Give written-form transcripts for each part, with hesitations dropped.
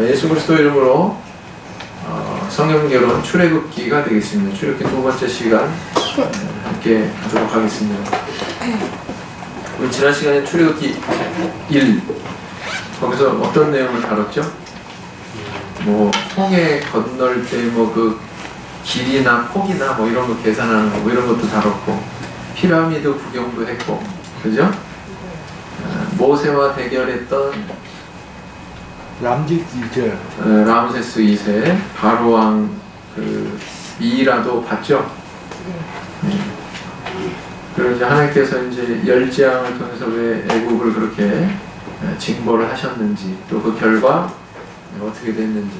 예수 그리스도 이름으로 성경개론 출애굽기가 되겠습니다. 출애굽기 두 번째 시간 함께 하도록 하겠습니다. 우리 지난 시간에 출애굽기 1 거기서 어떤 내용을 다뤘죠? 뭐 홍해 건널 때 뭐 그 길이나 폭이나 뭐 이런 거 계산하는 거 뭐 이런 것도 다뤘고 피라미드 구경도 했고 그죠? 모세와 대결했던 람세스 2세 바로왕 그 미이라도 봤죠? 그리고 이제 하나님께서 이제 열재앙을 통해서 왜 애국을 그렇게 징벌을 하셨는지 또 그 결과 어떻게 됐는지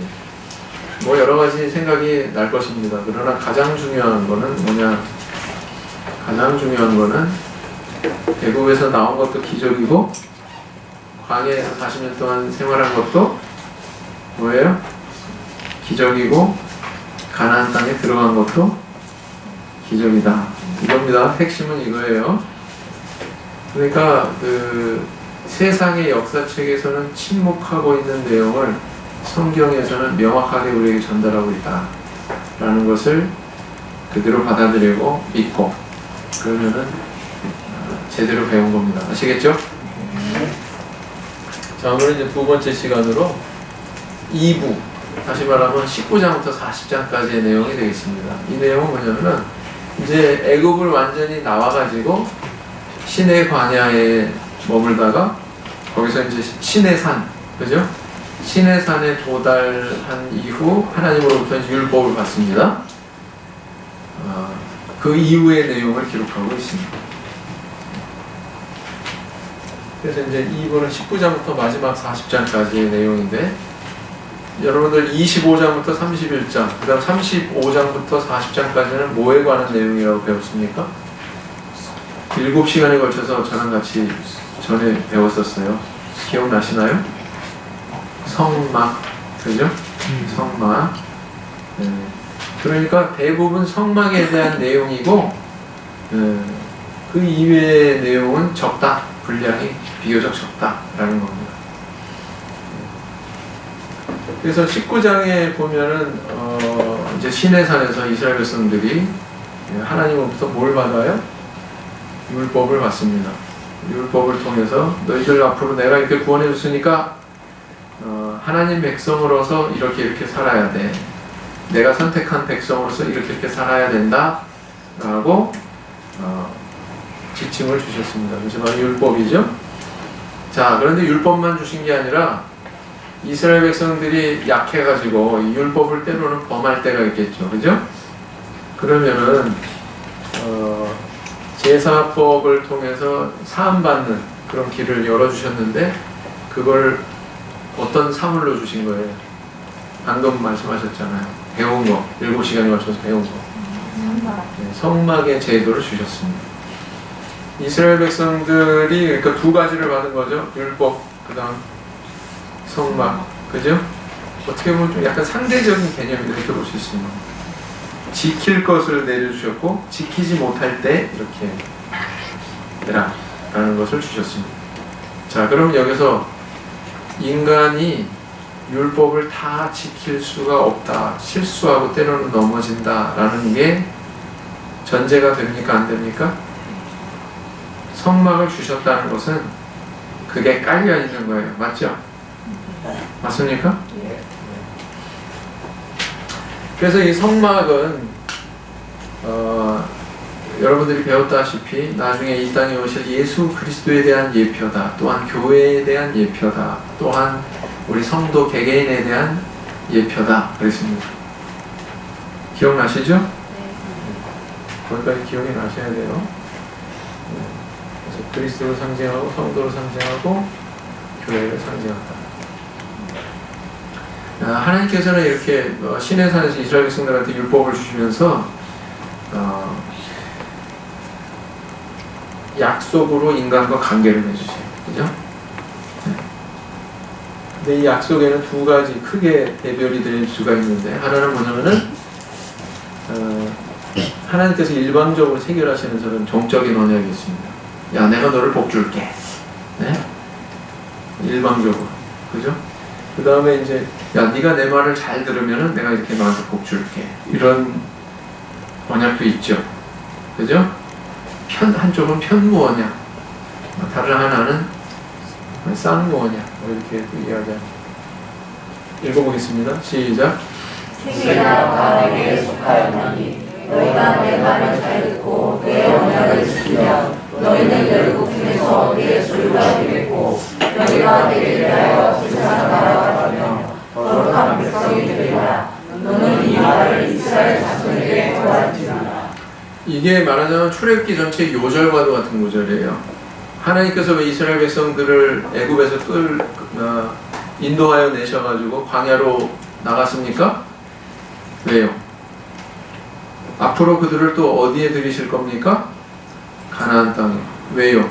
뭐 여러 가지 생각이 날 것입니다. 그러나 가장 중요한 거는 뭐냐? 가장 중요한 거는 애국에서 나온 것도 기적이고 광야에서 40년 동안 생활한 것도 뭐예요? 기적이고 가나안 땅에 들어간 것도 기적이다. 이겁니다. 핵심은 이거예요. 그러니까 그 세상의 역사책에서는 침묵하고 있는 내용을 성경에서는 명확하게 우리에게 전달하고 있다 라는 것을 그대로 받아들이고 믿고 그러면은 제대로 배운 겁니다. 아시겠죠? 자, 오늘은 이제 두 번째 시간으로 2부, 다시 말하면 19장부터 40장까지의 내용이 되겠습니다. 이 내용은 뭐냐면은 이제 애굽을 완전히 나와가지고 시내 광야에 머물다가 거기서 이제 시내산, 그죠? 시내산에 도달한 이후 하나님으로부터 율법을 받습니다. 그 이후의 내용을 기록하고 있습니다. 그래서 이제 2부는 19장부터 마지막 40장까지의 내용인데 여러분들 25장부터 31장 그 다음 35장부터 40장까지는 뭐에 관한 내용이라고 배웠습니까? 7시간에 걸쳐서 저랑 같이 전에 배웠었어요. 기억나시나요? 성막, 그죠? 성막. 네. 그러니까 대부분 성막에 대한 내용이고 그 이외의 내용은 적다. 분량이 비교적 적다라는 겁니다. 그래서 19장에 보면은 이제 시내산에서 이스라엘 백성들이 하나님으로부터 뭘 받아요? 율법을 받습니다. 율법을 통해서 너희들 앞으로 내가 이렇게 구원해 줬으니까 하나님 백성으로서 이렇게 살아야 돼. 내가 선택한 백성으로서 이렇게 살아야 된다 라고 지침을 주셨습니다. 그래서 바로 율법이죠. 자, 그런데 율법만 주신 게 아니라 이스라엘 백성들이 약해가지고 이 율법을 때로는 범할 때가 있겠죠. 그죠? 그러면은 제사법을 통해서 사함받는 그런 길을 열어주셨는데 그걸 어떤 사물로 주신 거예요? 방금 말씀하셨잖아요. 배운 거, 7시간에 걸쳐서 배운 거. 네, 성막의 제도를 주셨습니다. 이스라엘 백성들이 그러니까 두 가지를 받은 거죠. 율법, 그 다음 성막, 그죠? 어떻게 보면 좀 약간 상대적인 개념이라고 이렇게 볼 수 있습니다. 지킬 것을 내려주셨고 지키지 못할 때 이렇게 해라 라는 것을 주셨습니다. 자, 그럼 여기서 인간이 율법을 다 지킬 수가 없다, 실수하고 때로는 넘어진다 라는 게 전제가 됩니까? 안 됩니까? 성막을 주셨다는 것은 그게 깔려 있는 거예요. 맞죠? 맞습니까? 그래서 이 성막은 여러분들이 배웠다시피 나중에 이 땅에 오실 예수 그리스도에 대한 예표다. 또한 교회에 대한 예표다. 또한 우리 성도 개개인에 대한 예표다. 그랬습니다. 기억나시죠? 네. 거기까지 기억이 나셔야 돼요. 그래서 그리스도를 상징하고 성도를 상징하고 교회를 상징한다. 하나님께서는 이렇게 시내산에서 이스라엘 백성들한테 율법을 주시면서 약속으로 인간과 관계를 맺으세요. 그죠? 근데 이 약속에는 두 가지 크게 대별이 될 수가 있는데 하나는 뭐냐면은 하나님께서 일방적으로 체결하시는 저는 종적인 언약이 있습니다. 야, 내가 너를 복 줄게. 네? 일방적으로. 그죠? 그 다음에 이제 야 네가 내 말을 잘 들으면은 내가 이렇게 너한테 복 줄게. 이런 언약도 있죠. 그죠? 한쪽은 편무언약, 다른 하나는 쌍무언약. 이렇게 이야기합니다. 읽어보겠습니다. 시작. 생애가 다 내게 속하였나니 너희가 내 말을 잘 듣고 내 언약을 지키면 너희는 열국 중에서 내 소유가 되겠고 너희가 내게 대하여 세상 나라가 거룩한 백성이 되리라. 너는 이 말을 이스라엘 자손에게 전할지니라. 이게 말하자면 출애굽기 전체 요절과도 같은 구절이에요. 하나님께서 왜 이스라엘 백성들을 애굽에서 인도하여 내셔가지고 광야로 나갔습니까? 왜요? 앞으로 그들을 또 어디에 들이실 겁니까? 가나안 땅에. 왜요?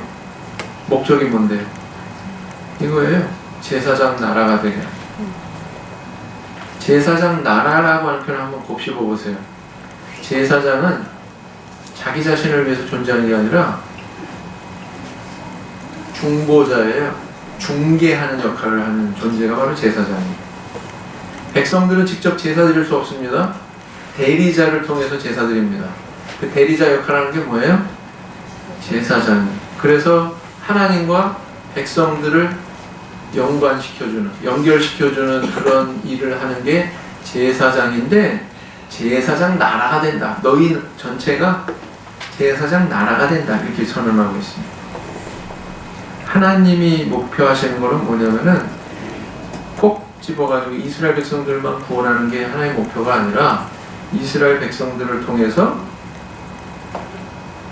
목적이 뭔데요? 이거예요. 제사장 나라가 되게. 제사장 나라라고 하는 표현을 한번 곱씹어 보세요. 제사장은 자기 자신을 위해서 존재하는 게 아니라 중보자예요. 중개하는 역할을 하는 존재가 바로 제사장이에요. 백성들은 직접 제사 드릴 수 없습니다. 대리자를 통해서 제사 드립니다. 그 대리자 역할을 하는 게 뭐예요? 제사장이에요. 그래서 하나님과 백성들을 연결시켜주는 그런 일을 하는 게 제사장인데, 제사장 나라가 된다. 너희 전체가 제사장 나라가 된다. 이렇게 선언하고 있습니다. 하나님이 목표하시는 거는 뭐냐면은 콕 집어가지고 이스라엘 백성들만 구원하는 게 하나님의 목표가 아니라 이스라엘 백성들을 통해서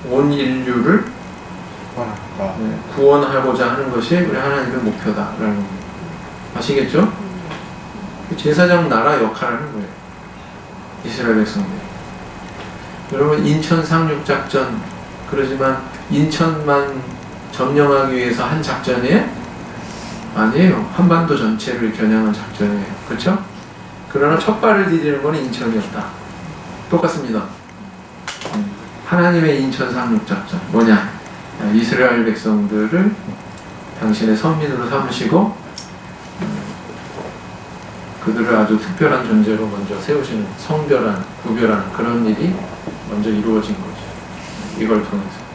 온 인류를 구원하고자 하는 것이 우리 하나님의 목표다라는 겁니다. 아시겠죠? 제사장 나라 역할을 하는 거예요. 이스라엘 백성들. 여러분 인천 상륙 작전 그러지만 인천만 점령하기 위해서 한 작전이에요? 아니에요. 한반도 전체를 겨냥한 작전이에요. 그렇죠? 그러나 첫 발을 디디는 건 인천이었다. 똑같습니다. 하나님의 인천 상륙 작전 뭐냐? 이스라엘 백성들을 당신의 선민으로 삼으시고 그들을 아주 특별한 존재로 먼저 세우시는 성별한, 구별한 그런 일이 먼저 이루어진 거죠. 이걸 통해서.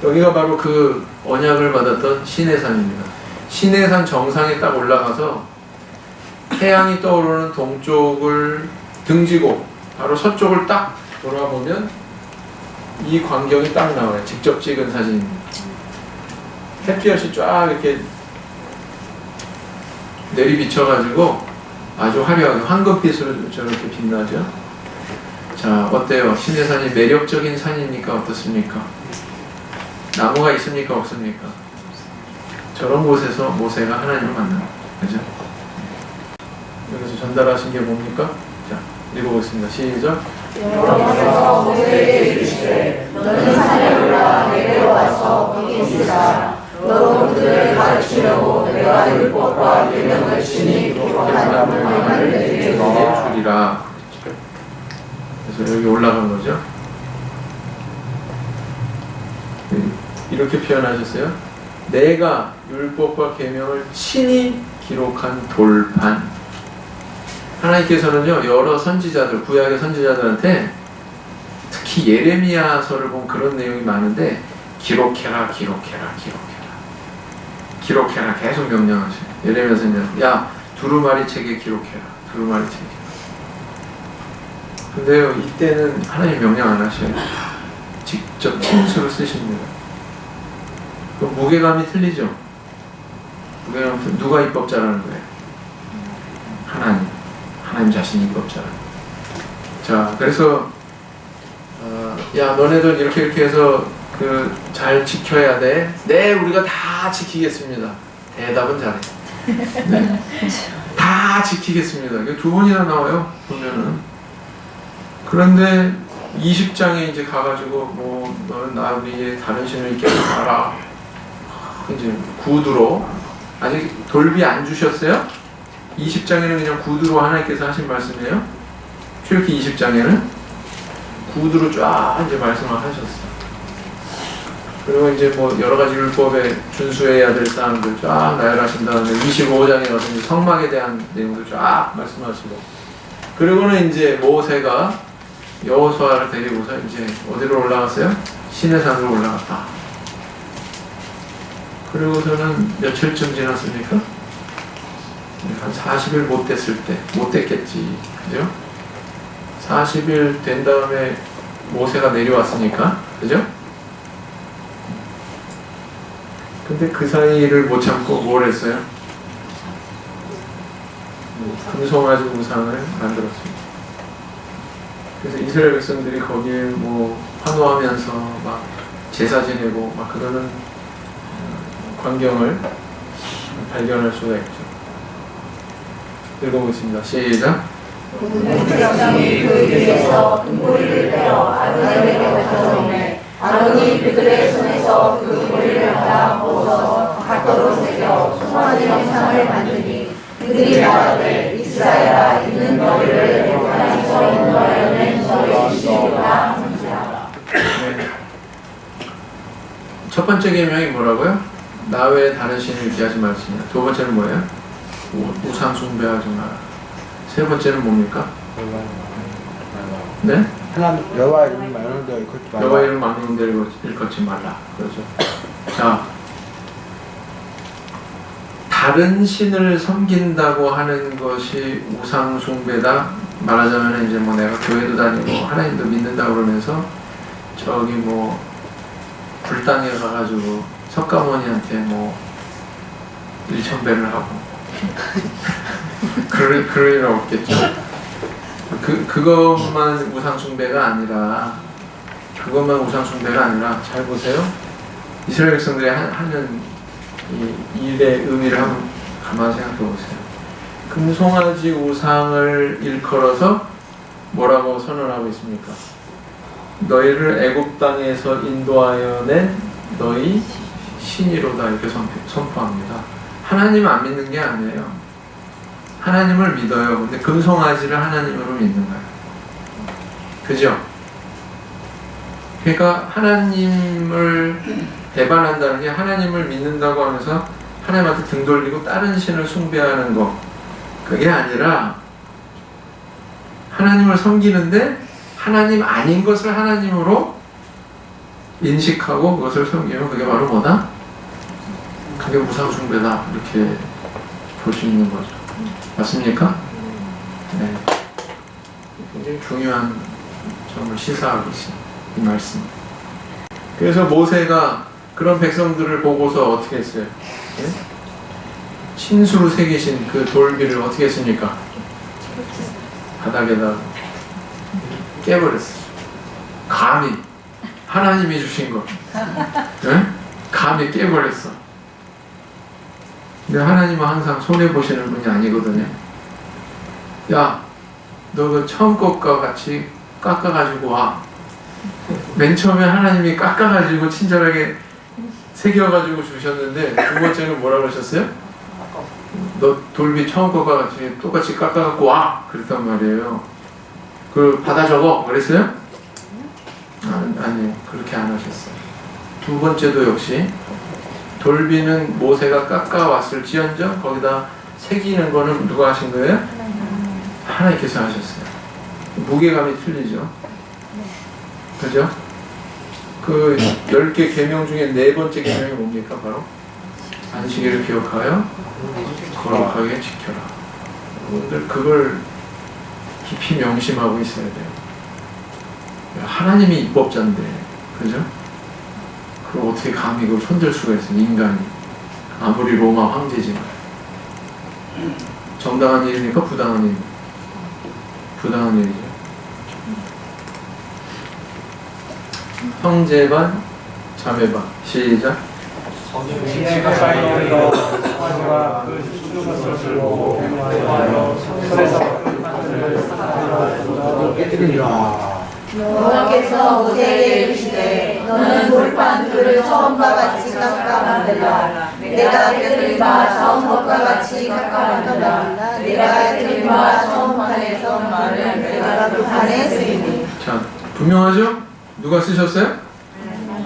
여기가 바로 그 언약을 받았던 시내산입니다. 시내산 정상에 딱 올라가서 태양이 떠오르는 동쪽을 등지고 바로 서쪽을 딱 돌아보면 이 광경이 딱 나와요. 직접 찍은 사진입니다. 햇볕이 쫙 이렇게 내리비쳐가지고 아주 화려하게 황금빛으로 저렇게 빛나죠. 자, 어때요? 시내산이 매력적인 산입니까? 어떻습니까? 나무가 있습니까? 없습니까? 저런 곳에서 모세가 하나님을 만납니다. 그죠? 여기서 전달하신 게 뭡니까? 자, 읽어보겠습니다. 시작. 여호와께서 모세에게 이르시되 너는 산에 올라 내게로 와서 거기 있으라. 너로 그들을 가르치려고 내가 율법과 계명을 친히 기록한 말을 내게 주리라. 그래서 여기 올라간 거죠. 이렇게 표현하셨어요. 내가 율법과 계명을 친히 기록한 돌판. 하나님께서는요 여러 선지자들, 구약의 선지자들한테 특히 예레미야서를 보면 그런 내용이 많은데 기록해라 계속 명령하세요. 예레미야서는 야 두루마리 책에 기록해라. 두루마리 책에. 근데요 이때는 하나님 명령 안 하셔요. 직접 친수로 쓰십니다. 그럼 무게감이 틀리죠? 무게감이 누가 입법자라는 거예요? 하나님 자신이 입법자라는 거예요. 자, 그래서 야 너네들 이렇게 해서 잘 지켜야 돼. 네, 우리가 다 지키겠습니다. 대답은 잘해. 네. 다 지키겠습니다. 이게 두 번이나 나와요. 보면은. 그런데 20장에 이제 가가지고 너는 나 위에 다른 신을 있게 하지 마라. 이제 구두로 아직 돌비 안 주셨어요? 20장에는 그냥 구두로 하나님께서 하신 말씀이에요. 출애굽기 20장에는 구두로 쫙 이제 말씀을 하셨어요. 그리고 이제 뭐 여러 가지 율법에 준수해야 될 사항들 쫙 나열하신 다음에 25장에 가서 이제 성막에 대한 내용도 쫙 말씀하시고, 그리고는 이제 모세가 여호수아를 데리고서 이제 어디로 올라갔어요? 시내산으로 올라갔다. 그리고서는 며칠쯤 지났습니까? 한 40일 못 됐을 때, 못 됐겠지, 그죠? 40일 된 다음에 모세가 내려왔으니까, 그죠? 근데 그 사이를 못 참고 뭘 했어요? 금송아지 우상을 만들었습니다. 그래서 이스라엘 백성들이 거기에 뭐 환호하면서 막 제사 지내고 막 그러는 광경을 발견할 수가 있죠. 읽어보겠습니다. 시작. 백성이 그 위에서 금고리를 빼어 아론에게 가져오매 아론이 그들의 손에서 그 고리를 받아 벗어 각도로 새겨 송아지 형상을 만드니 그들이 말하되 이스라엘아 이는 너희를 애굽에서 인도하여 너희 신이라 한지라. 첫 번째 계명이 뭐라고요? 나 외에 다른 신을 위하지 말지니라. 두 번째는 뭐예요? 우상 숭배하지 마라. 세 번째는 뭡니까? 네? 하나님 여호와 이름을 많은 데 일컫지 말라. 여호와 이름 많은 데를 일컫지 말라. 그렇죠. 자, 다른 신을 섬긴다고 하는 것이 우상 숭배다. 말하자면 이제 뭐 내가 교회도 다니고 하나님도 믿는다 그러면서 저기 뭐 불당에 가가지고 석가모니한테 뭐 일천배를 하고 그럴 일 없겠죠. 그것만 우상 숭배가 아니라 잘 보세요. 이스라엘 백성들이 하는 이 일의 의미를 한번 가만히 생각해 보세요. 금송아지 우상을 일컬어서 뭐라고 선언하고 있습니까? 너희를 애굽 땅에서 인도하여 낸 너희 신이로다 이렇게 선포합니다. 하나님 안 믿는 게 아니에요. 하나님을 믿어요. 근데 금송아지를 하나님으로 믿는 거예요. 그죠? 그러니까 하나님을 배반한다는 게 하나님을 믿는다고 하면서 하나님한테 등 돌리고 다른 신을 숭배하는 거, 그게 아니라 하나님을 섬기는데 하나님 아닌 것을 하나님으로 인식하고 그것을 섬기면 그게 바로 뭐다? 그게 우상 숭배다. 이렇게 볼 수 있는 거죠. 맞습니까? 네. 굉장히 중요한 점을 시사하고 있습니다. 이 말씀. 그래서 모세가 그런 백성들을 보고서 어떻게 했어요? 네? 신수로 새기신 그 돌비를 어떻게 했습니까? 바닥에다 깨버렸어요. 감히 하나님이 주신 거, 네? 감히 깨버렸어. 근데 하나님은 항상 손해보시는 분이 아니거든요. 야, 너 그 처음 것과 같이 깎아가지고 와. 맨 처음에 하나님이 깎아가지고 친절하게 새겨가지고 주셨는데 두 번째는 뭐라 그러셨어요? 너 돌비 처음 것과 같이 똑같이 깎아갖고 와. 그랬단 말이에요. 그 받아 적어. 그랬어요? 아니요. 그렇게 안 하셨어요. 두 번째도 역시 돌비는 모세가 깎아왔을지언정 거기다 새기는 거는 누가 하신 거예요? 하나님께서 하셨어요. 무게감이 틀리죠. 그죠? 그 10개 계명 중에 네 번째 계명이 뭡니까? 바로 안식일을 기억하여 거룩하게 지켜라. 여러분들 그걸 깊이 명심하고 있어야 돼요. 하나님이 입법자인데, 그죠? 그걸 어떻게 감히 그걸 손댈 수가 있어요, 인간이. 아무리 로마 황제지만. 정당한 일입니까? 부당한 일입니까? 부당한 일이죠. 형제 반, 자매 반. 시작. 여호와께서 모세에게 이르시되 너는 돌판 둘을 처음과 같이 깎아 만들라. 내가 깨뜨린 바 처음 것과 같이 깎아 만들라. 내가 깨뜨린 바 처음 판에서 말을 내가 그 판에 쓰리니. 자, 분명하죠? 누가 쓰셨어요?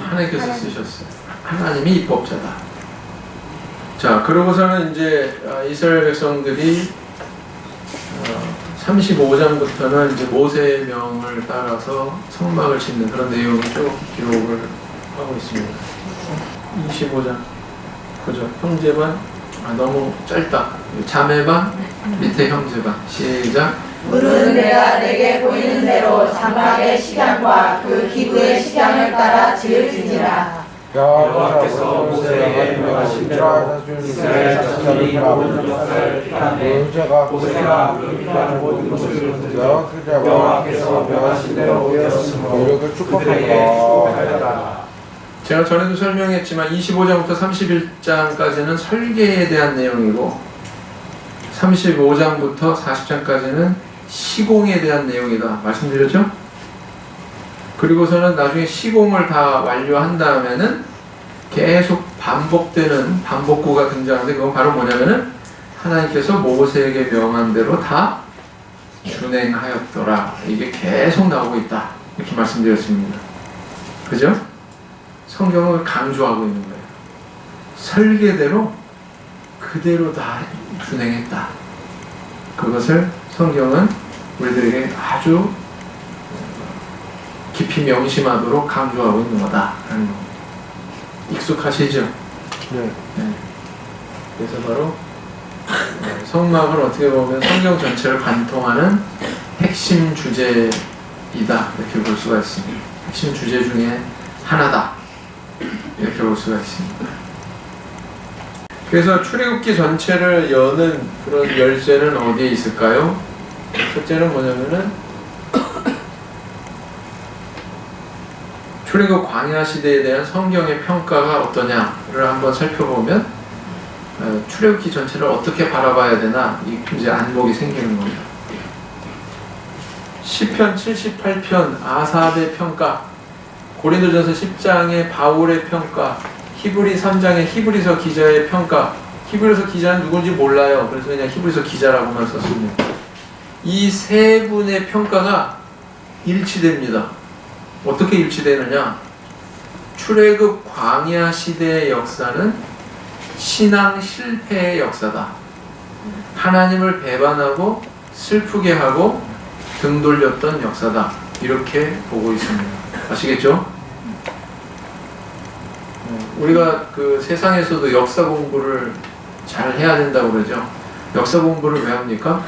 하나님께서 쓰셨어요. 하나님이 입법자다. 자, 그러고서는 이제 이스라엘 백성들이 35장부터는 이제 모세의 명을 따라서 성막을 짓는 그런 내용이 쭉 기록을 하고 있습니다. 25장. 그죠? 형제반, 너무 짧다. 자매반, 밑에 형제반. 시작. 물은 내가 내게 보이는 대로 장막의 식양과 그 기구의 식양을 따라 지을지니라. 여호와께서 모세에게 명하신 대로 이스라엘 자손이 모든 역사를 피하되 모세가 물을 모든 것을 거두어 여호와께서 명하신 대로 되었으므로 그들에게 축복하였다. 제가 전에도 설명했지만 25장부터 31장까지는 설계에 대한 내용이고 35장부터 40장까지는 시공에 대한 내용이다 말씀드렸죠? 그리고서는 나중에 시공을 다 완료한 다음에는 계속 반복되는 반복구가 등장하는데 그건 바로 뭐냐면은 하나님께서 모세에게 명한 대로 다 준행하였더라. 이게 계속 나오고 있다. 이렇게 말씀드렸습니다. 그죠? 성경을 강조하고 있는 거예요. 설계대로 그대로 다 준행했다. 그것을 성경은 우리들에게 아주 깊이 명심하도록 강조하고 있는 거다. 익숙하시죠? 네. 네. 그래서 바로 성막은 어떻게 보면 성경 전체를 관통하는 핵심 주제이다. 이렇게 볼 수가 있습니다. 핵심 주제 중에 하나다. 이렇게 볼 수가 있습니다. 그래서 출애굽기 전체를 여는 그런 열쇠는 어디에 있을까요? 첫째는 뭐냐면은 출애굽 광야 시대에 대한 성경의 평가가 어떠냐를 한번 살펴보면 출애굽기 전체를 어떻게 바라봐야 되나 이제 안목이 생기는 겁니다. 시편 78편 아삽의 평가, 고린도전서 10장의 바울의 평가, 히브리 3장의 히브리서 기자의 평가. 히브리서 기자는 누군지 몰라요. 그래서 그냥 히브리서 기자라고만 썼습니다. 이 세 분의 평가가 일치됩니다. 어떻게 일치되느냐? 출애굽 광야 시대의 역사는 신앙 실패의 역사다. 하나님을 배반하고 슬프게 하고 등 돌렸던 역사다. 이렇게 보고 있습니다. 아시겠죠? 우리가 그 세상에서도 역사 공부를 잘 해야 된다고 그러죠. 역사 공부를 왜 합니까?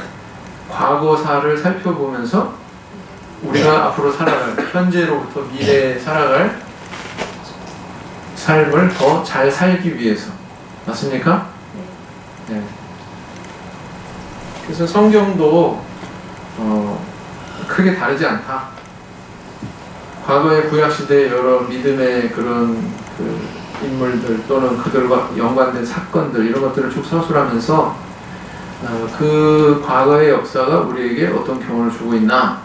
과거사를 살펴보면서 우리가 앞으로 살아갈, 현재로부터 미래에 살아갈 삶을 더 잘 살기 위해서. 맞습니까? 네. 그래서 성경도 크게 다르지 않다. 과거의 구약시대의 여러 믿음의 그런 인물들 또는 그들과 연관된 사건들 이런 것들을 쭉 서술하면서 그 과거의 역사가 우리에게 어떤 교훈을 주고 있나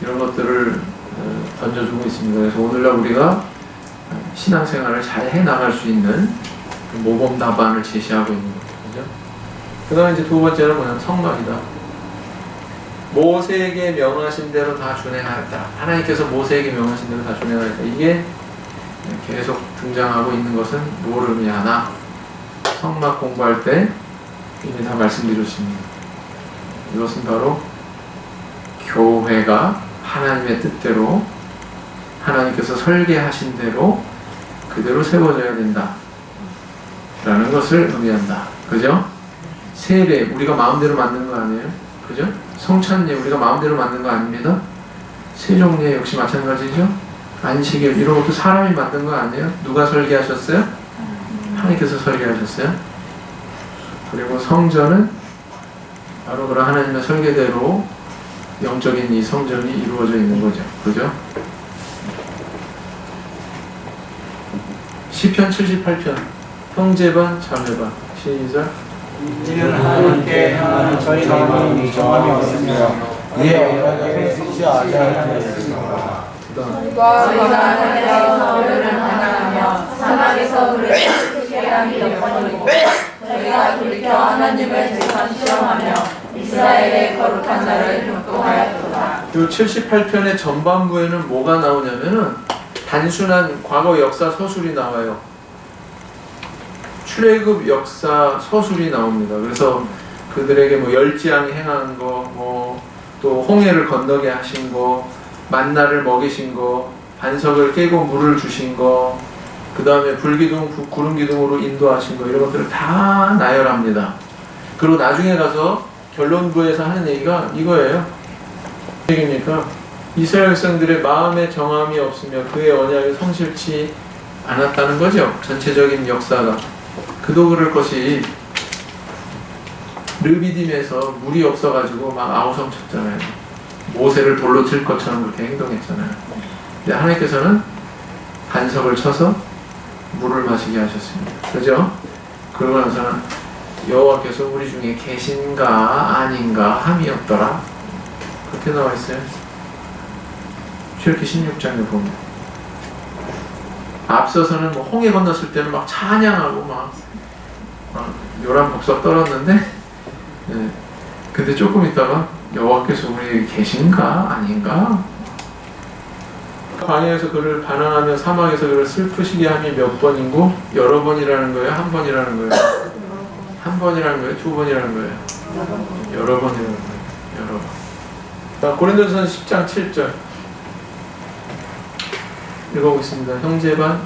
이런 것들을 던져주고 있습니다. 그래서 오늘날 우리가 신앙생활을 잘 해나갈 수 있는 모범 답안을 제시하고 있는 거죠. 그 다음에 이제 두 번째는 뭐냐면 성막이다. 모세에게 명하신 대로 다 준행하였다. 하나님께서 모세에게 명하신 대로 다 준행하였다. 이게 계속 등장하고 있는 것은 뭘 의미하나? 성막 공부할 때 이미 다 말씀드렸습니다. 이것은 바로 교회가 하나님의 뜻대로 하나님께서 설계하신 대로 그대로 세워져야 된다 라는 것을 의미한다. 그죠? 세례 우리가 마음대로 만든 거 아니에요? 그죠? 성찬례 우리가 마음대로 만든 거 아닙니다. 세종례 역시 마찬가지죠. 안식일 이런 것도 사람이 만든 거 아니에요? 누가 설계하셨어요? 하나님께서 설계하셨어요. 그리고 성전은 바로 그런 하나님의 설계대로 영적인 이 성전이 이루어져 있는 거죠. 그죠? 시편 78편 형제반 자매반 시작. 이는 하나님께 향하는 저희 마음이 정함이 없으며 이에 언약을 지키지 아니하였으므로 저희가 하나님께서 우리를 하나하며 사막에서 우리를 크게 함이 몇 번이고 저희가 돌이켜 하나님을 재판 시험하며 이스라엘의 거룩한 자를 교통하였도다. 이 78편의 전반부에는 뭐가 나오냐면은 단순한 과거 역사 서술이 나와요. 출애굽 역사 서술이 나옵니다. 그래서 그들에게 뭐 열지왕이 행한 거, 뭐 또 홍해를 건너게 하신 거, 만나를 먹이신 거, 반석을 깨고 물을 주신 거, 그 다음에 불기둥, 구름기둥으로 인도하신 거, 이런 것들을 다 나열합니다. 그리고 나중에 가서 결론부에서 하는 얘기가 이거예요. 얘기입니까? 이스라엘 백성들의 마음에 정함이 없으며 그의 언약이 성실치 않았다는 거죠. 전체적인 역사가. 그도 그럴 것이 르비딤에서 물이 없어가지고 막 아우성 쳤잖아요. 모세를 돌로 칠 것처럼 그렇게 행동했잖아요. 근데 하나님께서는 반석을 쳐서 물을 마시게 하셨습니다. 그죠? 그러고 나서는 여호와께서 우리 중에 계신가 아닌가 함이 없더라. 그렇게 나와 있어요. 출애굽기 16장에 보면. 앞서서는 뭐 홍해 건넜을 때는 막 찬양하고 막 요란 법석 떨었는데, 네. 근데 조금 있다가 여호와께서 우리 계신가 아닌가? 광야에서 그를 반항하며 사막에서 그를 슬프시게 함이 몇 번이고 여러 번이라는 거예요? 한 번이라는 거예요? 한 번이라는 거예요? 두 번이라는 거예요? 여러 번이라는 거예요. 여러 번. 자, 고린도전서 10장 7절 읽어보겠습니다. 형제 반,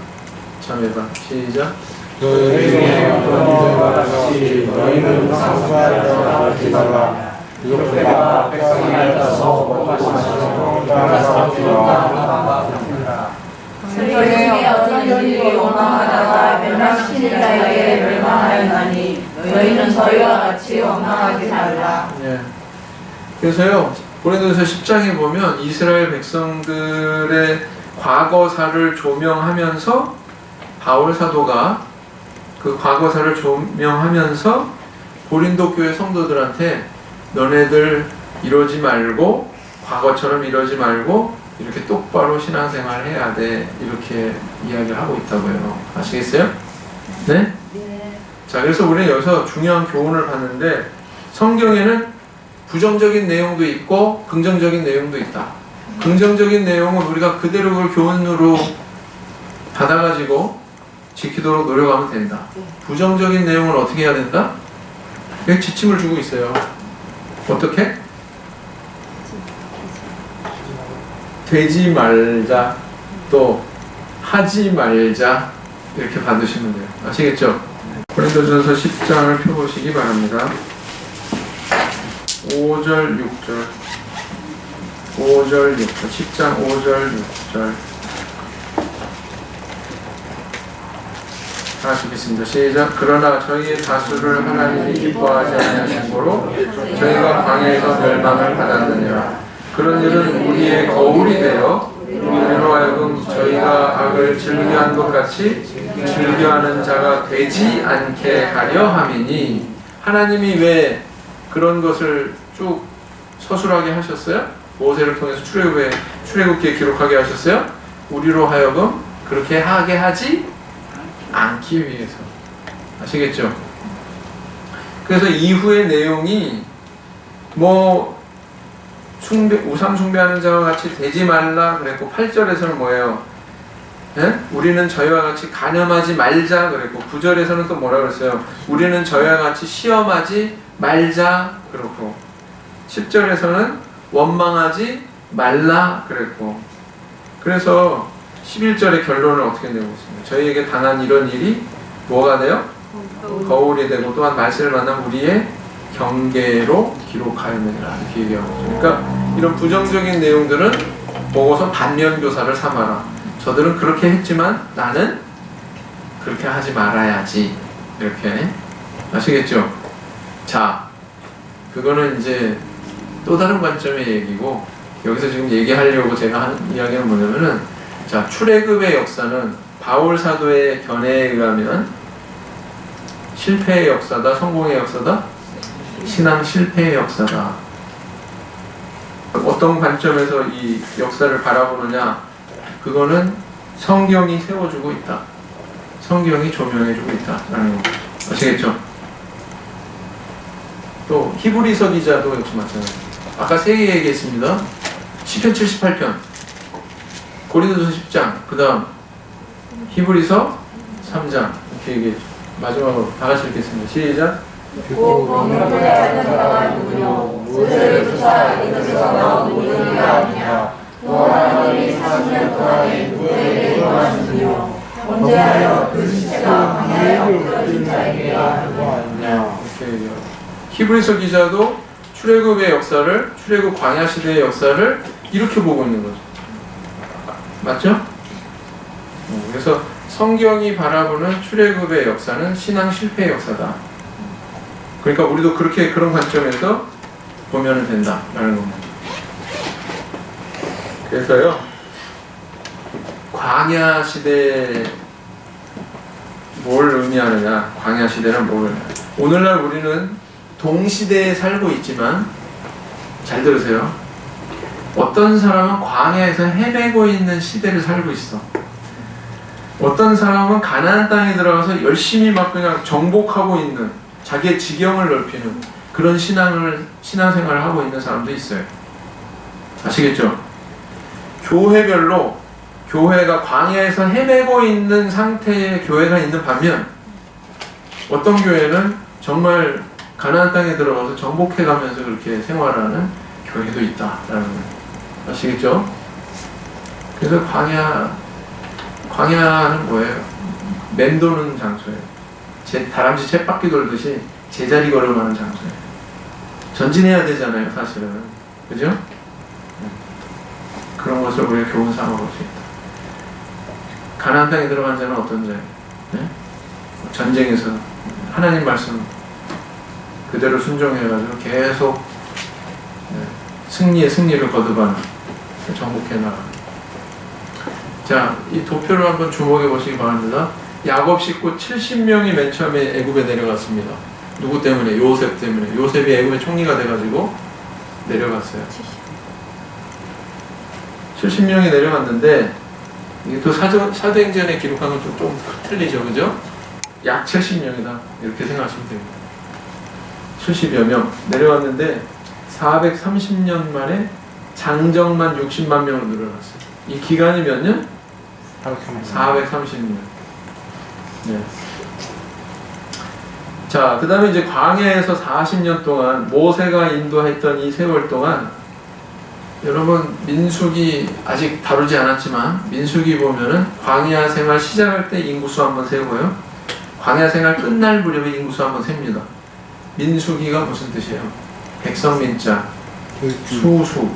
자매 반. 시작. 너희 중에 어떤 이들과 같이 너희는 상수하여 기다라. 이렇게가 백성이 알아서 먹고 마시고 따라서 너희 중에 어떤 이들이 원망하다가 멸망시키는 자에게 멸망하였나니 너희는 저희와 같이 원망하지 말라. 네. 그래서요, 고린도전서 10장에 보면 이스라엘 백성들의 과거사를 조명하면서 바울 사도가 그 과거사를 조명하면서 고린도 교회 성도들한테 너네들 이러지 말고 과거처럼 이러지 말고 이렇게 똑바로 신앙생활 해야 돼, 이렇게 이야기를 하고 있다고요. 아시겠어요? 네? 자, 그래서 우리는 여기서 중요한 교훈을 봤는데 성경에는 부정적인 내용도 있고 긍정적인 내용도 있다. 긍정적인 내용은 우리가 그대로 그걸 교훈으로 받아가지고 지키도록 노력하면 된다. 부정적인 내용은 어떻게 해야 된다? 여기 지침을 주고 있어요. 어떻게? 되지 말자, 또 하지 말자, 이렇게 받으시면 돼요. 아시겠죠? 고린도전서 10장을 펴보시기 바랍니다. 5절, 6절. 5절, 6절. 10장 5절, 6절. 다시 읽겠습니다. 시작. 그러나 저희의 다수를 하나님이 기뻐하지 아니하신 고로 저희가 광야에서 멸망을 받았느니라. 그런 일은 우리의 거울이 되어 우리로 하여금 저희가 악을 즐겨한 것 같이 즐겨하는 자가 되지 않게 하려 함이니. 하나님이 왜 그런 것을 쭉 서술하게 하셨어요? 모세를 통해서 출애굽기에 기록하게 하셨어요? 우리로 하여금 그렇게 하게 하지 않기 위해서. 아시겠죠? 그래서 이후의 내용이 뭐 우상 숭배하는 자와 같이 되지 말라 그랬고, 8절에서는 뭐예요? 예? 우리는 저희와 같이 간염하지 말자 그랬고, 9절에서는 또 뭐라 그랬어요? 우리는 저희와 같이 시험하지 말자 그렇고, 10절에서는 원망하지 말라 그랬고, 그래서 11절의 결론을 어떻게 내고 있습니다. 저희에게 당한 이런 일이 뭐가 돼요? 거울이 되고 또한 말씀을 만난 우리의 경계로 기록하였느니라, 이렇게 얘기하고 있습니다. 그러니까 이런 부정적인 내용들은 보고서 반면교사를 삼아라. 저들은 그렇게 했지만 나는 그렇게 하지 말아야지, 이렇게. 아시겠죠? 자, 그거는 이제 또 다른 관점의 얘기고, 여기서 지금 얘기하려고 제가 하는 이야기는 뭐냐면은, 자, 출애굽의 역사는 바울 사도의 견해에 의하면 실패의 역사다, 성공의 역사다? 신앙 실패의 역사다. 어떤 관점에서 이 역사를 바라보느냐? 그거는 성경이 세워주고 있다. 성경이 조명해주고 있다라는 거. 아시겠죠? 또 히브리서 기자도 역시 마찬가지입니다. 아까 세 개 얘기했습니다. 시편 78편. 고린도서 10장, 그 다음 히브리서 3장 이렇게 얘기해. 마지막으로 다 같이 읽겠습니다. 시작. 곧 범죄 하는 자가 누구뇨 모세를 쫓아 애굽에서 나온 우리가 아니냐 또 하나님이 40년 동안에 누구에게 일어나시느뇨 언제하여 그 시체가 광야에 엎드려진 자에게 아니냐. 이렇게 얘기해요. 히브리서 기자도 출애굽의 역사를, 출애굽 광야 시대의 역사를 이렇게 보고 있는 거죠. 맞죠? 그래서 성경이 바라보는 출애굽의 역사는 신앙 실패의 역사다. 그러니까 우리도 그렇게 그런 관점에서 보면 된다라는 겁니다. 그래서요, 광야 시대 뭘 의미하느냐? 광야 시대는 뭘? 오늘날 우리는 동시대에 살고 있지만 잘 들으세요. 어떤 사람은 광야에서 헤매고 있는 시대를 살고 있어. 어떤 사람은 가나안 땅에 들어가서 열심히 막 그냥 정복하고 있는, 자기의 지경을 넓히는 그런 신앙생활을 하고 있는 사람도 있어요. 아시겠죠? 교회별로 교회가 광야에서 헤매고 있는 상태의 교회가 있는 반면 어떤 교회는 정말 가나안 땅에 들어가서 정복해가면서 그렇게 생활하는 교회도 있다라는 거예요. 아시겠죠? 그래서 광야는 뭐예요? 맴도는 장소예요. 다람쥐 쳇바퀴 돌듯이 제자리 걸음하는 장소예요. 전진해야 되잖아요, 사실은. 그죠? 그런 것을 우리가 교훈 삼아 볼 수 있다. 가나안 땅에 들어간 자는 어떤 자예요? 네? 전쟁에서 하나님 말씀 그대로 순종해가지고 계속 승리의 승리를 거듭하는, 정복해 나가는. 자, 이 도표를 한번 주목해 보시기 바랍니다. 야곱 식구 70명이 맨 처음에 애굽에 내려갔습니다. 누구 때문에? 요셉 때문에. 요셉이 애굽의 총리가 돼가지고 내려갔어요. 70명이 내려갔는데 이게 또 사도행전에 기록한 건 좀 틀리죠, 그죠? 약 70명이다 이렇게 생각하시면 됩니다. 70여 명 내려왔는데 430년 만에 장정만 60만 명으로 늘어났어요. 이 기간이 몇 년? 430년. 네. 자, 그 다음에 이제 광야에서 40년 동안 모세가 인도했던 이 세월 동안 여러분 민수기 아직 다루지 않았지만 민수기 보면은 광야 생활 시작할 때 인구수 한번 세고요. 광야 생활 끝날 무렵에 인구수 한번 셉니다. 민수기가 무슨 뜻이에요? 백성 민자, 수수.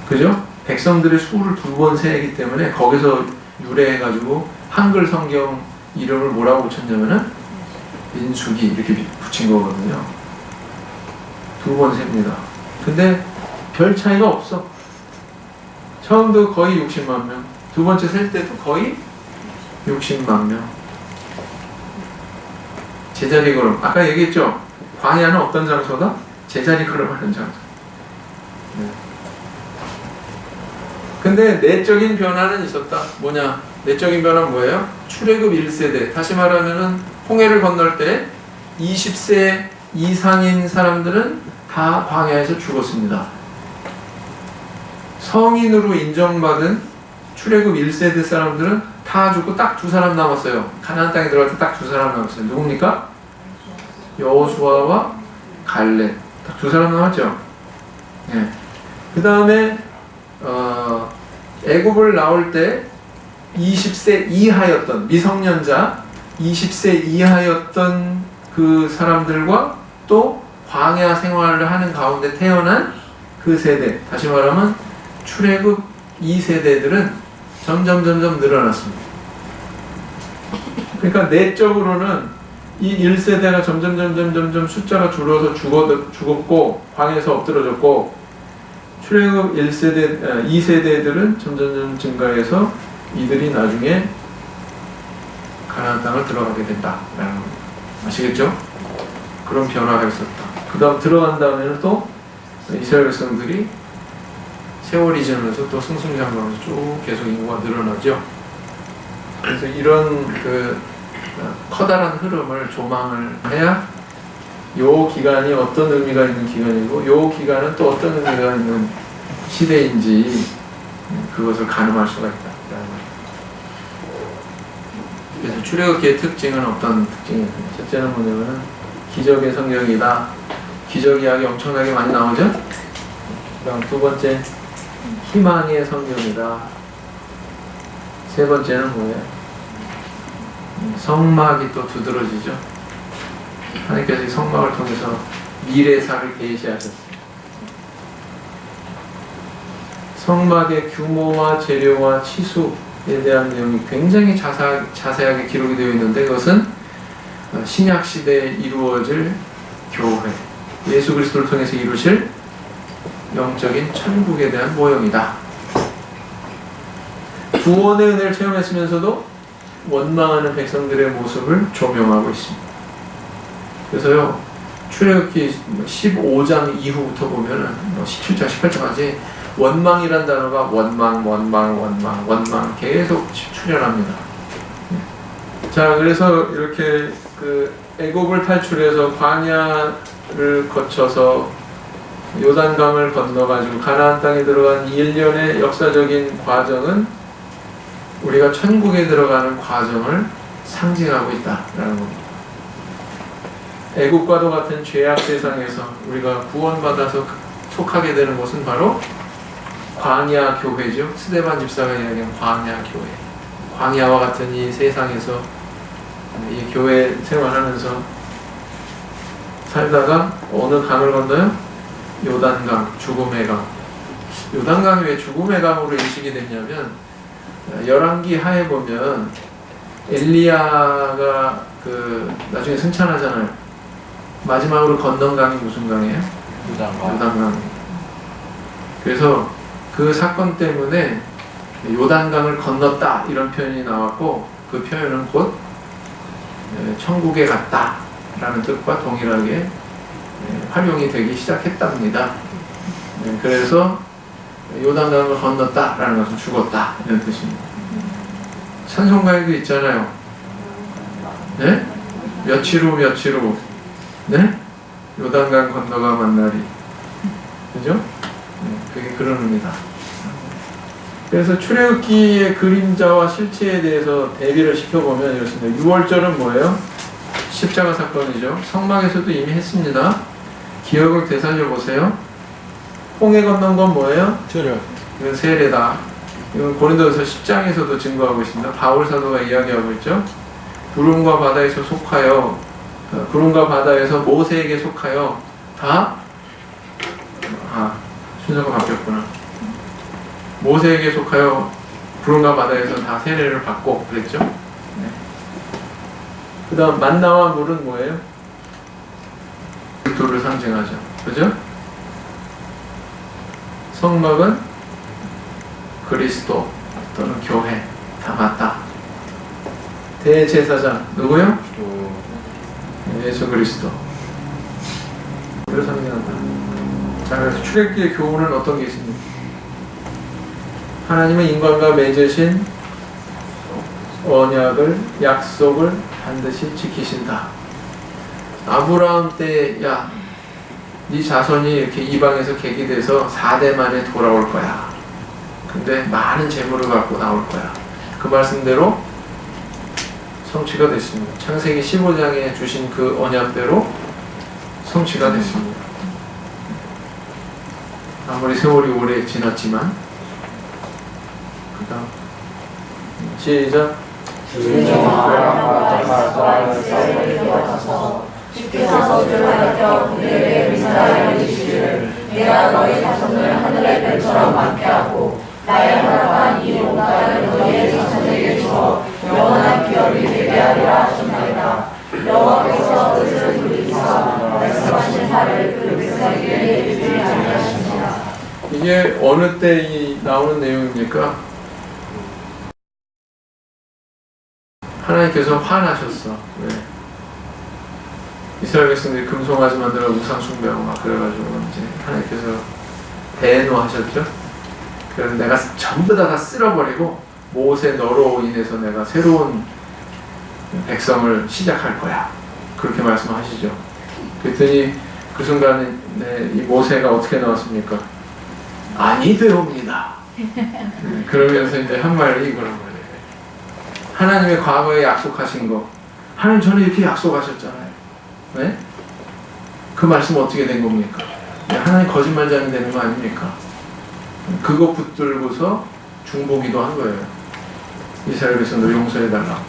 그죠? 백성들의 수를 2번 세기 때문에 거기서 유래해가지고 한글 성경 이름을 뭐라고 붙였냐면은 민수기 이렇게 붙인 거거든요. 2번 셉니다. 근데 별 차이가 없어. 처음도 거의 60만 명, 두 번째 셀 때도 거의 60만 명. 제자리 걸음. 아까 얘기했죠? 광야는 어떤 장소다? 제자리 걸음하는 장소. 네. 근데 내적인 변화는 있었다. 뭐냐? 내적인 변화는 뭐예요? 출애굽 1세대. 다시 말하면은 홍해를 건널 때 20세 이상인 사람들은 다 광야에서 죽었습니다. 성인으로 인정받은 출애굽 1세대 사람들은 다 죽고 딱 2사람 남았어요. 가나안 땅에 들어갈 때 딱 2사람 남았어요. 누굽니까? 여호수아와 갈렙. 딱 2사람 남았죠. 네. 그 다음에 애굽을 나올 때 20세 이하였던 미성년자 20세 이하였던 그 사람들과 또 광야 생활을 하는 가운데 태어난 그 세대, 다시 말하면 출애굽 2세대들은 점점 늘어났습니다. 그러니까 내적으로는 이 1세대가 점점 숫자가 줄어서 죽었고 광야에서 엎드러졌고 출애굽 2세대들은 점점 증가해서 이들이 나중에 가나안 땅을 들어가게 된다라는 겁니다. 아시겠죠? 그런 변화가 있었다. 그 다음 들어간 다음에는 또 이스라엘 백성들이 세월이 지나면서 또 승승장구하면서 쭉 계속 인구가 늘어나죠. 그래서 이런 그 커다란 흐름을 조망을 해야 요 기간이 어떤 의미가 있는 기간이고 요 기간은 또 어떤 의미가 있는 시대인지 그것을 가늠할 수가 있다. 그래서 출애굽기의 특징은 어떤 특징이냐? 첫째는 뭐냐면은 기적의 성경이다. 기적 이야기 엄청나게 많이 나오죠? 그다음 두 번째, 희망의 성경이다. 세 번째는 뭐예요? 성막이 또 두드러지죠. 하나님께서 이 성막을 통해서 미래사를 계시하셨어요. 성막의 규모와 재료와 치수에 대한 내용이 굉장히 자세하게 기록이 되어 있는데, 그것은 신약 시대에 이루어질 교회, 예수 그리스도를 통해서 이루실 영적인 천국에 대한 모형이다. 구원의 은혜를 체험했으면서도 원망하는 백성들의 모습을 조명하고 있습니다. 그래서요, 출애굽기 15장 이후부터 보면은 17장, 18장까지 원망이란 단어가 원망 계속 출현합니다. 자, 그래서 이렇게 그 애굽을 탈출해서 광야를 거쳐서 요단강을 건너가지고 가나안 땅에 들어간 이 일련의 역사적인 과정은 우리가 천국에 들어가는 과정을 상징하고 있다라는 겁니다. 애국과도 같은 죄악 세상에서 우리가 구원받아서 속하게 되는 곳은 바로 광야 교회죠. 스데반 집사가 이야기한 광야 교회. 광야와 같은 이 세상에서 이 교회 생활하면서 살다가 어느 강을 건너요? 요단강, 죽음의 강. 요단강이 왜 죽음의 강으로 인식이 됐냐면, 열왕기 하에 보면 엘리야가 나중에 승천하잖아요. 마지막으로 건넌 강이 무슨 강이에요? 요단강. 그래서 그 사건 때문에 요단강을 건넜다 이런 표현이 나왔고, 그 표현은 곧 천국에 갔다 라는 뜻과 동일하게 활용이 되기 시작했답니다. 그래서 요단강을 건넜다 라는 것은 죽었다 이런 뜻입니다. 찬송가에도 있잖아요. 네? 며칠 후 네? 요단강 건너가 만나리. 그죠? 그게 그런 의미다. 그래서 출애굽기의 그림자와 실체에 대해서 대비를 시켜보면 이렇습니다. 6월절은 뭐예요? 십자가 사건이죠. 성막에서도 이미 했습니다. 기억을 되살려 보세요. 홍해 건넌 건 뭐예요? 이건 세례다. 이건 고린도전서 10장에서도 증거하고 있습니다. 바울 사도가 이야기하고 있죠. 구름과 바다에서 속하여, 구름과 바다에서 모세에게 속하여 다, 순서가 바뀌었구나. 모세에게 속하여 구름과 바다에서 다 세례를 받고 그랬죠. 네. 그 다음 만나와 물은 뭐예요? 그리스도를 상징하죠. 그죠? 성막은 그리스도 또는 교회 다 맞다. 대제사장 누구요? 예수 그리스도. 그를 상징한다. 자, 그래서 출애굽기의 교훈은 어떤 게 있습니까? 하나님은 인간과 맺으신 언약을, 약속을 반드시 지키신다. 아브라함 때, 야, 네 자손이 이렇게 이방에서 계기돼서 4대 만에 돌아올 거야. 근데 많은 재물을 갖고 나올 거야. 그 말씀대로 성취가 됐습니다. 창세기 15장에 주신 그 언약대로 성취가 됐습니다. 아무리 세월이 오래 지났지만. 그 다음 시작. 주께서 주하여 그들에게 미사를 이르시기를 내가 너희 자손을 하늘의 별처럼 많게 하고 나의 허락한 이 온 땅을 너희의 자손에게 주어 영원한 기업이 되게 하리라 하셨나이다. 여호와께서 뜻을 돌리사 말씀하신 바를 그 백성에게 내리지 아니하시니라. 이게 어느 때 나오는 내용입니까? 하나님께서 화나셨어. 왜? 이스라엘 백성들이 금송아지 만들어 우상 숭배하고 막 그래가지고 이제 하나님께서 대노하셨죠. 그래서 내가 전부 다 쓸어버리고 모세 너로 인해서 내가 새로운 백성을 시작할 거야. 그렇게 말씀하시죠. 그랬더니 그 순간에 이 모세가 어떻게 나왔습니까? 아니 되옵니다. 그러면서 이제 한 말이 이거란 말이에요. 하나님의 과거에 약속하신 거, 하나님 전에 이렇게 약속하셨잖아요. 네? 그 말씀 어떻게 된 겁니까? 하나님 거짓말장이 되는 거 아닙니까? 그거 붙들고서 중보기도 한 거예요. 이스라엘 백성들 용서해달라.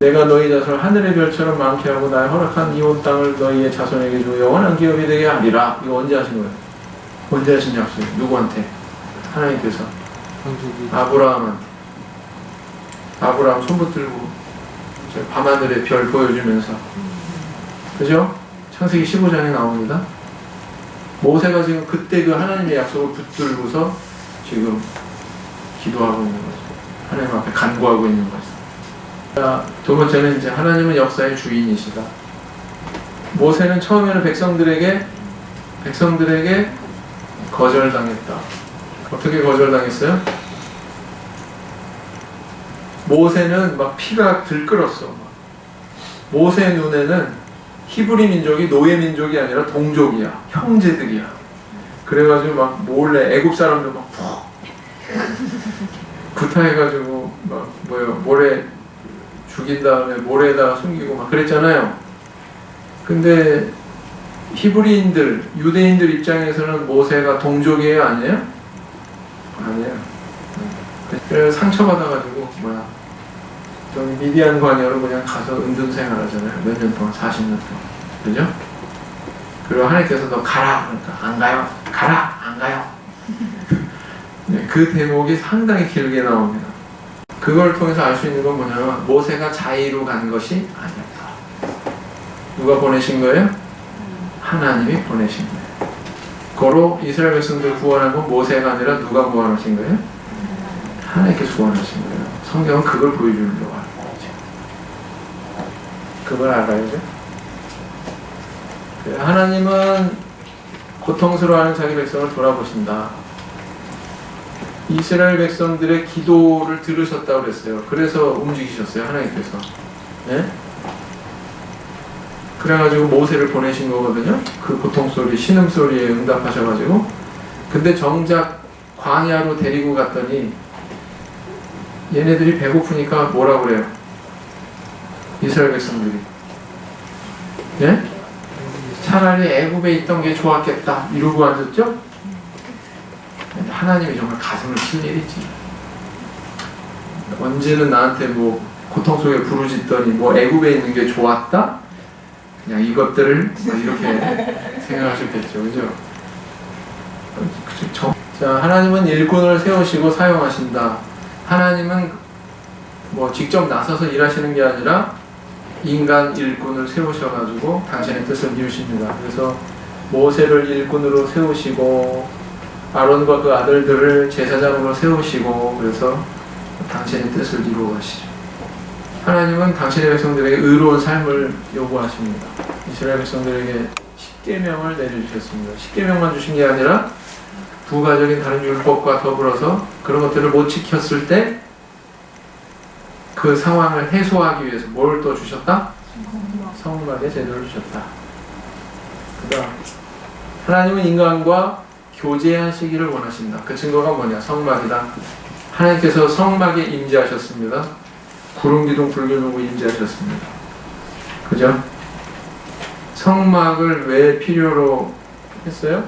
내가 너희 자손을 하늘의 별처럼 많게 하고 나의 허락한 이 온 땅을 너희의 자손에게 주어 영원한 기업이 되게 하리라. 이거 언제 하신 거예요? 언제 하신 약속이에요? 누구한테? 하나님께서 아브라함한테. 아브라함 손 붙들고 밤하늘의 별 보여주면서, 그죠? 창세기 15장에 나옵니다. 모세가 지금 그때 그 하나님의 약속을 붙들고서 지금 기도하고 있는 거죠. 하나님 앞에 간구하고 있는 거죠. 자, 두 번째는 이제 하나님은 역사의 주인이시다. 모세는 처음에는 백성들에게 거절당했다. 어떻게 거절당했어요? 모세는 막 피가 들끓었어. 모세 눈에는 히브리 민족이 노예 민족이 아니라 동족이야. 형제들이야. 그래가지고 막 몰래 애굽 사람들 막 푹 구타해가지고 막 모래 죽인 다음에 모래에다가 숨기고 막 그랬잖아요. 근데 히브리인들, 유대인들 입장에서는 모세가 동족이에요, 아니에요? 아니에요. 그래서 상처받아가지고 좀 미디안 광야로 그냥 가서 은둔 생활하잖아요. 몇 년 동안, 40년 동안, 그죠? 그리고 하나님께서 너 가라, 그러니까 안 가요. 가라, 안 가요. 네, 그 대목이 상당히 길게 나옵니다. 그걸 통해서 알 수 있는 건 뭐냐면 모세가 자의로 간 것이 아니었다. 누가 보내신 거예요? 하나님이 보내신 거예요. 고로 이스라엘 백성들 구원한 건 모세가 아니라 누가 구원하신 거예요? 하나님께서 구원하신 거예요. 성경은 그걸 보여주려고 하는 거죠. 그걸 알아야죠. 하나님은 고통스러워하는 자기 백성을 돌아보신다. 이스라엘 백성들의 기도를 들으셨다고 그랬어요. 그래서 움직이셨어요, 하나님께서. 네? 그래가지고 모세를 보내신 거거든요. 그 고통소리, 신음소리에 응답하셔가지고. 근데 정작 광야로 데리고 갔더니 얘네들이 배고프니까 뭐라 그래요? 이스라엘 백성들이. 네? 차라리 애굽에 있던 게 좋았겠다 이러고 앉았죠? 하나님이 정말 가슴을 칠 일이지. 언제는 나한테 뭐 고통 속에 부르짖더니 뭐 애굽에 있는 게 좋았다? 그냥 이것들을 이렇게 생각하셨겠죠, 그죠? 자, 하나님은 일꾼을 세우시고 사용하신다. 하나님은 뭐 직접 나서서 일하시는 게 아니라 인간 일꾼을 세우셔가지고 당신의 뜻을 이루십니다. 그래서 모세를 일꾼으로 세우시고 아론과 그 아들들을 제사장으로 세우시고 그래서 당신의 뜻을 이루어 가시죠. 하나님은 당신의 백성들에게 의로운 삶을 요구하십니다. 이스라엘 백성들에게 십계명을 내려주셨습니다. 십계명만 주신 게 아니라 부가적인 다른 율법과 더불어서 그런 것들을 못 지켰을 때 그 상황을 해소하기 위해서 뭘 또 주셨다? 성막의 제도를 주셨다. 그 다음 하나님은 인간과 교제하시기를 원하신다. 그 증거가 뭐냐? 성막이다. 하나님께서 성막에 임재하셨습니다. 구름기둥 불기둥으로 임재하셨습니다. 그죠? 성막을 왜 필요로 했어요?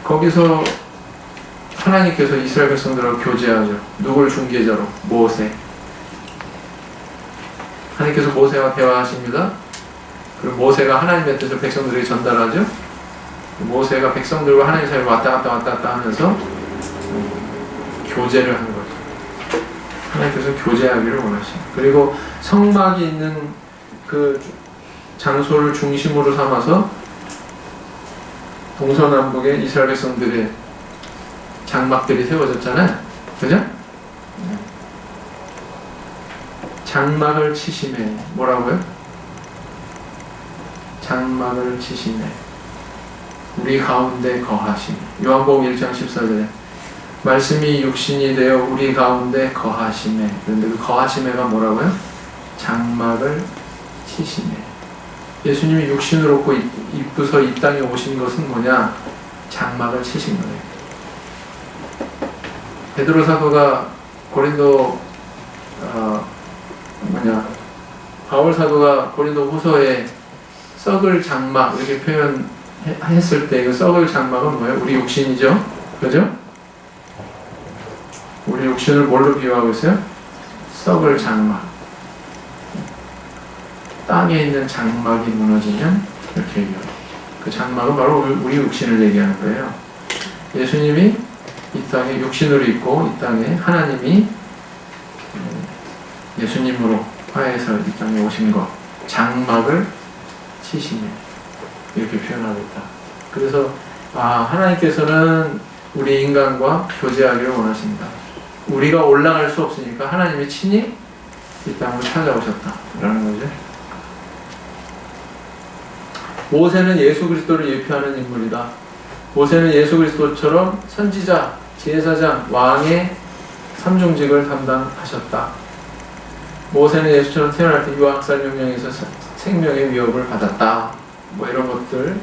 거기서 하나님께서 이스라엘 백성들하고 교제하죠. 누굴 중개자로? 모세. 하나님께서 모세와 대화하십니다. 그리고 모세가 하나님의 뜻을 백성들에게 전달하죠. 모세가 백성들과 하나님 사이에 왔다 갔다 하면서 교제를 하는 거죠. 하나님께서 교제하기를 원하십니다. 그리고 성막이 있는 그 장소를 중심으로 삼아서 동서남북에 이스라엘 백성들의 장막들이 세워졌잖아요. 그죠? 장막을 치심해. 뭐라고요? 장막을 치심해. 우리 가운데 거하심. 요한복음 1장 14절에 말씀이 육신이 되어 우리 가운데 거하심에. 그런데 그 거하심에가 뭐라고요? 장막을 치심해. 예수님이 육신을 얻고 입고서 이 땅에 오신 것은 뭐냐? 장막을 치신 거예요. 베드로 사도가 고린도 바울 사도가 고린도 후서에 썩을 장막 이렇게 표현했을 때, 그 썩을 장막은 뭐예요? 우리 육신이죠? 그죠? 우리 육신을 뭘로 비유하고 있어요? 썩을 장막. 땅에 있는 장막이 무너지면 이렇게 얘기해요. 그 장막은 바로 우리 육신을 얘기하는 거예요. 예수님이 이 땅에 육신으로 있고, 이 땅에 하나님이 예수님으로 화해해서 이 땅에 오신 것, 장막을 치시네, 이렇게 표현하고 있다. 그래서 하나님께서는 우리 인간과 교제하기를 원하신다. 우리가 올라갈 수 없으니까 하나님이 친히 이 땅으로 찾아오셨다 라는 거죠. 모세는 예수 그리스도를 예표하는 인물이다. 모세는 예수 그리스도처럼 선지자, 제사장, 왕의 삼중직을 담당하셨다. 모세는 예수처럼 태어날 때 유황살 명령에서 생명의 위협을 받았다. 뭐 이런 것들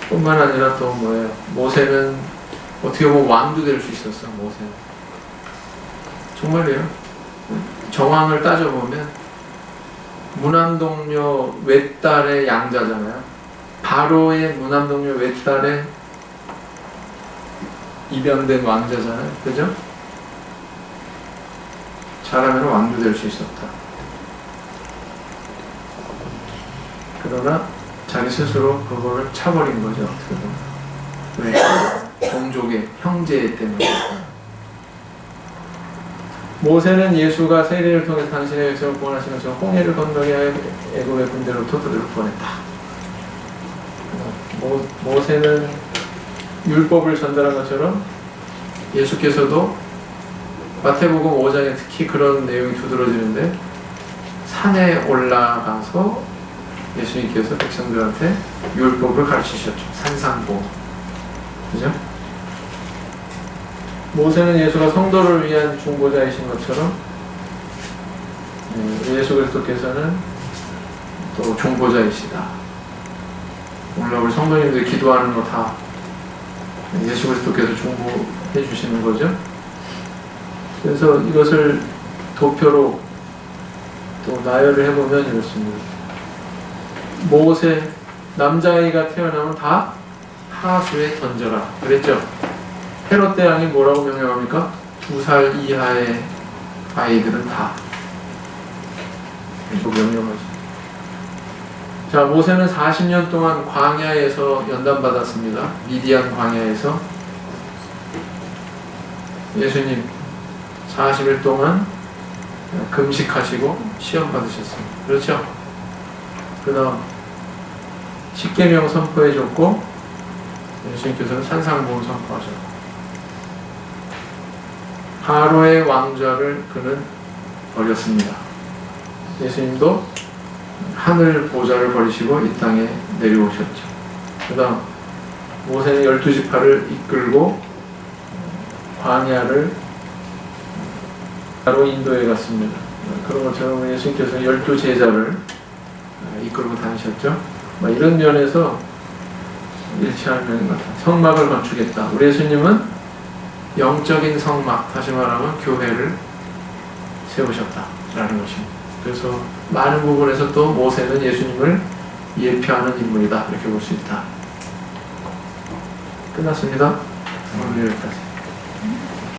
뿐만 아니라 또 뭐예요? 모세는 어떻게 보면 왕도 될 수 있었어. 모세는 정말이에요. 정황을 따져보면 무남동녀 외딸의 양자잖아요. 바로의 무남동녀 외딸의 입양된 왕자잖아요. 그죠? 잘하면 왕도 될 수 있었다. 그러나 자기 스스로 그거를 차버린 거죠. 어떻게 보면. 왜? 동족의 형제 때문에. 모세는 예수가 세례를 통해 당신의 백성을 구원하신 것처럼 홍해를 건너게 하여 애굽의 군대로부터 들을 뻔했다. 모세는 율법을 전달한 것처럼 예수께서도 마태복음 5장에 특히 그런 내용이 두드러지는데, 산에 올라가서 예수님께서 백성들한테 율법을 가르치셨죠. 산상보. 그죠? 모세는 예수가 성도를 위한 중보자이신 것처럼 예수 그리스도께서는 또 중보자이시다. 오늘 우리 성도님들이 기도하는 거 다 예수 그리스도께서 중보해 주시는 거죠. 그래서 이것을 도표로 또 나열을 해보면 이렇습니다. 모세, 남자아이가 태어나면 다 하수에 던져라 그랬죠. 헤롯 대왕이 뭐라고 명령합니까? 2살 이하의 아이들은 다 이거 명령하죠. 자, 모세는 40년 동안 광야에서 연단받았습니다. 미디안 광야에서. 예수님 40일 동안 금식하시고 시험 받으셨습니다. 그렇죠? 그 다음 십계명 선포해줬고, 예수님께서는 산상보험 선포하셨고, 바로의 왕좌를 그는 버렸습니다. 예수님도 하늘 보좌를 버리시고 이 땅에 내려오셨죠. 그 다음 모세는 12지파를 이끌고 광야를 바로 인도에 갔습니다. 그런 것처럼 예수님께서 12제자를 이끌고 다니셨죠. 이런 면에서 일치하는 것 같아요. 성막을 건축했다. 우리 예수님은 영적인 성막, 다시 말하면 교회를 세우셨다라는 것입니다. 그래서 많은 부분에서 또 모세는 예수님을 예표하는 인물이다, 이렇게 볼 수 있다. 끝났습니다. 오늘 여기까지.